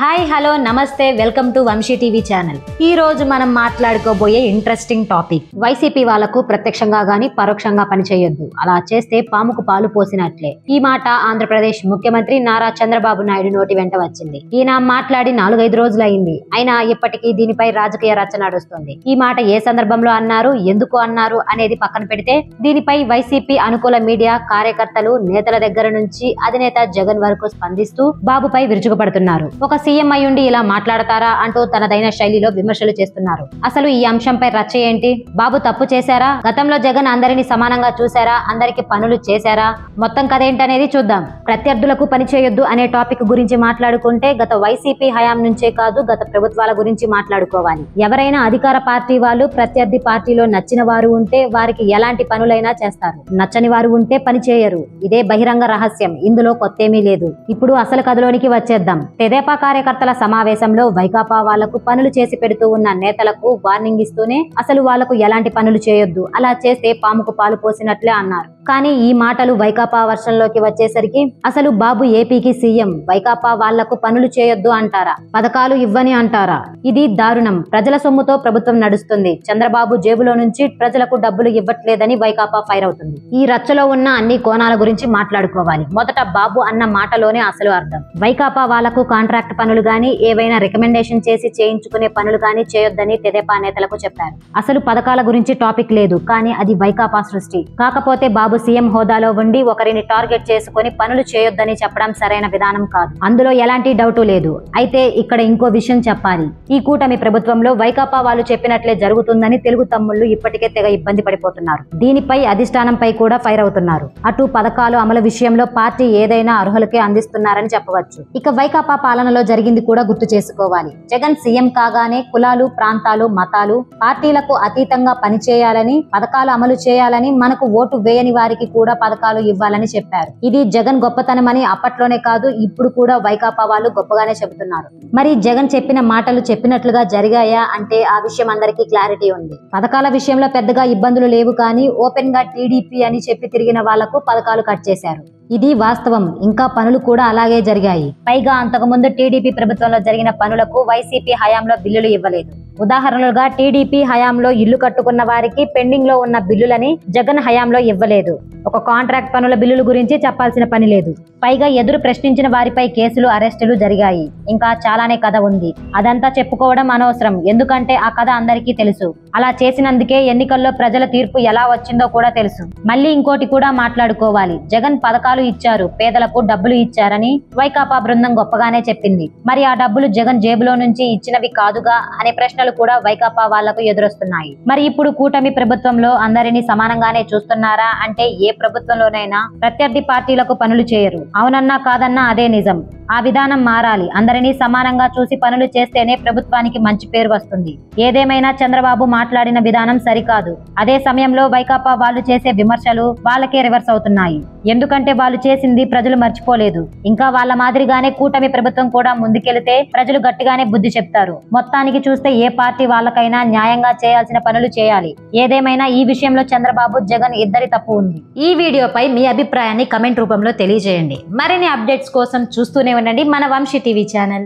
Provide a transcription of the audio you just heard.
Hi hello నమస్తే welcome to Vamshi TV channel. ఈ రోజు మనం మాట్లాడుకోబోయే ఇంట్రెస్టింగ్ టాపిక్, వైసీపీ వాళ్లకు ప్రత్యక్షంగా గాని పరోక్షంగా పనిచేయొద్దు, అలా చేస్తే పాముకు పాలు పోసినట్లే. ఈ మాట ఆంధ్రప్రదేశ్ ముఖ్యమంత్రి నారా చంద్రబాబు నాయుడు నోటి వెంట వచ్చింది. ఈయన మాట్లాడి 4-5 రోజులైంది. అయినా ఇప్పటికీ దీనిపై రాజకీయ రచ్చ నడుస్తుంది. ఈ మాట ఏ సందర్భంలో అన్నారు, ఎందుకు అన్నారు అనేది పక్కన పెడితే, దీనిపై వైసీపీ అనుకూల మీడియా, కార్యకర్తలు, నేతల దగ్గర నుంచి అధినేత జగన్ వరకు స్పందిస్తూ బాబుపై విరుచుకుపడుతున్నారు. ఒక సీఎం అయ్యుండి ఇలా మాట్లాడతారా అంటూ తనదైన శైలిలో విమర్శలు చేస్తున్నారు. అసలు ఈ అంశంపై రచ్చ ఏంటి? బాబు తప్పు చేశారా? గతంలో జగన్ అందరినీ సమానంగా చూశారా? అందరికి పనులు చేశారా? మొత్తం కథ ఏంటనేది చూద్దాం. ప్రత్యర్థులకు పని చేయొద్దు అనే టాపిక్ గురించి మాట్లాడుకుంటే గత వైసీపీ హయాం నుంచే కాదు, గత ప్రభుత్వాల గురించి మాట్లాడుకోవాలి. ఎవరైనా అధికార పార్టీ వాళ్ళు ప్రత్యర్థి పార్టీలో నచ్చిన వారు ఉంటే వారికి ఎలాంటి పనులైనా చేస్తారు, నచ్చని వారు ఉంటే పని చేయరు. ఇదే బహిరంగ రహస్యం, ఇందులో కొత్తేమీ లేదు. ఇప్పుడు అసలు కథలోనికి వచ్చేద్దాం. తెదేపా కార్యకర్తల సమావేశంలో వైకాపా వాళ్లకు పనులు చేసి పెడుతూ ఉన్న నేతలకు వార్నింగ్ ఇస్తూనే అసలు వాళ్లకు ఎలాంటి పనులు చేయొద్దు, అలా చేస్తే పాముకు పాలు పోసినట్లే అన్నారు. కానీ ఈ మాటలు వైకాపా వర్షంలోకి వచ్చేసరికి అసలు బాబు ఏపీకి సీఎం, వైకాపా వాళ్లకు పనులు చేయొద్దు అంటారా? పథకాలు ఇవ్వని అంటారా? ఇది దారుణం. ప్రజల సొమ్ముతో ప్రభుత్వం నడుస్తుంది. చంద్రబాబు జేబులో నుంచి ప్రజలకు డబ్బులు ఇవ్వట్లేదని వైకాపా ఫైర్ అవుతుంది. ఈ రచ్చలో ఉన్న అన్ని కోణాల గురించి మాట్లాడుకోవాలి. మొదట బాబు అన్న మాటలోనే అసలు అర్థం. వైకాపా వాళ్లకు కాంట్రాక్ట్ పనులు గాని, ఏవైనా రికమెండేషన్ చేసి చేయించుకునే పనులు గాని చేయొద్దని తెదేపా నేతలకు చెప్పారు. అసలు పథకాల గురించి టాపిక్ లేదు, కానీ అది వైకాపా సృష్టి. కాకపోతే బాబు సీఎం హోదాలో ఉండి ఒకరిని టార్గెట్ చేసుకుని పనులు చేయొద్దని చెప్పడం సరైన విధానం కాదు. అందులో ఎలాంటి డౌటు లేదు. అయితే ఇక్కడ ఇంకో విషయం చెప్పాలి. ఈ కూటమి ప్రభుత్వంలో వైకాపా వాళ్ళు చెప్పినట్లే జరుగుతుందని తెలుగు తమ్ముళ్లు ఇప్పటికే తెగ ఇబ్బంది పడిపోతున్నారు. దీనిపై అధిష్టానంపై కూడా ఫైర్ అవుతున్నారు. అటు పథకాలు అమలు విషయంలో పార్టీ ఏదైనా అర్హులకే అందిస్తున్నారని చెప్పవచ్చు. ఇక వైకాపా పాలనలో జరిగింది కూడా గుర్తు చేసుకోవాలి. జగన్ సీఎం కాగానే కులాలు, ప్రాంతాలు, మతాలు, పార్టీలకు అతీతంగా పనిచేయాలని, పథకాలు అమలు చేయాలని, మనకు ఓటు వేయని వారికి కూడా పథకాలు ఇవ్వాలని చెప్పారు. ఇది జగన్ గొప్పతనమని అప్పట్లోనే కాదు, ఇప్పుడు కూడా వైకాపా వాళ్ళు గొప్పగానే చెబుతున్నారు. మరి జగన్ చెప్పిన మాటలు చెప్పినట్లుగా జరిగాయా అంటే ఆ విషయం అందరికీ క్లారిటీ ఉంది. పథకాల విషయంలో పెద్దగా ఇబ్బందులు లేవు, కానీ ఓపెన్ గా టీడీపీ అని చెప్పి తిరిగిన వాళ్లకు పథకాలు కట్ చేశారు. ఇది వాస్తవం. ఇంకా పనులు కూడా అలాగే జరిగాయి. పైగా అంతకుముందు టీడీపీ ప్రభుత్వంలో జరిగిన పనులకు వైసీపీ హయాంలో బిల్లులు ఇవ్వలేదు. ఉదాహరణలుగా టీడీపీ హయాంలో ఇల్లు కట్టుకున్న వారికి పెండింగ్ లో ఉన్న బిల్లులని జగన్ హయాంలో ఇవ్వలేదు. ఒక కాంట్రాక్ట్ పనుల బిల్లుల గురించి చెప్పాల్సిన పని లేదు. పైగా ఎదురు ప్రశ్నించిన వారిపై కేసులు, అరెస్టులు జరిగాయి. ఇంకా చాలానే కథ ఉంది. అదంతా చెప్పుకోవడం అనవసరం, ఎందుకంటే ఆ కథ అందరికీ తెలుసు. అలా చేసినందుకే ఎన్నికల్లో ప్రజల తీర్పు ఎలా వచ్చిందో కూడా తెలుసు. మళ్ళీ ఇంకోటి కూడా మాట్లాడుకోవాలి. జగన్ పథకాలు ఇచ్చారు, పేదలకు డబ్బులు ఇచ్చారని వైకాపా బృందం గొప్పగానే చెప్పింది. మరి ఆ డబ్బులు జగన్ జేబులో నుంచి ఇచ్చినవి కాదుగా అనే ప్రశ్నలు కూడా వైకాపా వాళ్లకు ఎదురొస్తున్నాయి. మరి ఇప్పుడు కూటమి ప్రభుత్వంలో అందరినీ సమానంగానే చూస్తున్నారా అంటే ఏ ప్రభుత్వంలోనైనా ప్రత్యర్థి పార్టీలకు పనులు చేయరు. అవునన్నా కాదన్నా అదే నిజం. ఆ విధానం మారాలి. అందరినీ సమానంగా చూసి పనులు చేస్తేనే ప్రభుత్వానికి మంచి పేరు వస్తుంది. ఏదేమైనా చంద్రబాబు మాట్లాడిన విధానం సరికాదు. అదే సమయంలో వైకాపా వాళ్ళు చేసే విమర్శలు వాళ్ళకే రివర్స్ అవుతున్నాయి. ఎందుకంటే వాళ్ళు చేసింది ప్రజలు మర్చిపోలేదు. ఇంకా వాళ్ళ మాదిరిగానే కూటమి ప్రభుత్వం కూడా ముందుకెళితే ప్రజలు గట్టిగానే బుద్ధి చెప్తారు. మొత్తానికి చూస్తే ఏ పార్టీ వాళ్ళకైనా న్యాయంగా చేయాల్సిన పనులు చేయాలి. ఏదేమైనా ఈ విషయంలో చంద్రబాబు, జగన్ ఇద్దరి తప్పు ఉంది. ఈ వీడియోపై మీ అభిప్రాయాన్ని కమెంట్ రూపంలో తెలియజేయండి. మరిన్ని అప్డేట్స్ కోసం చూస్తూనే ఉండండి మన వంశీ టీవీ ఛానల్.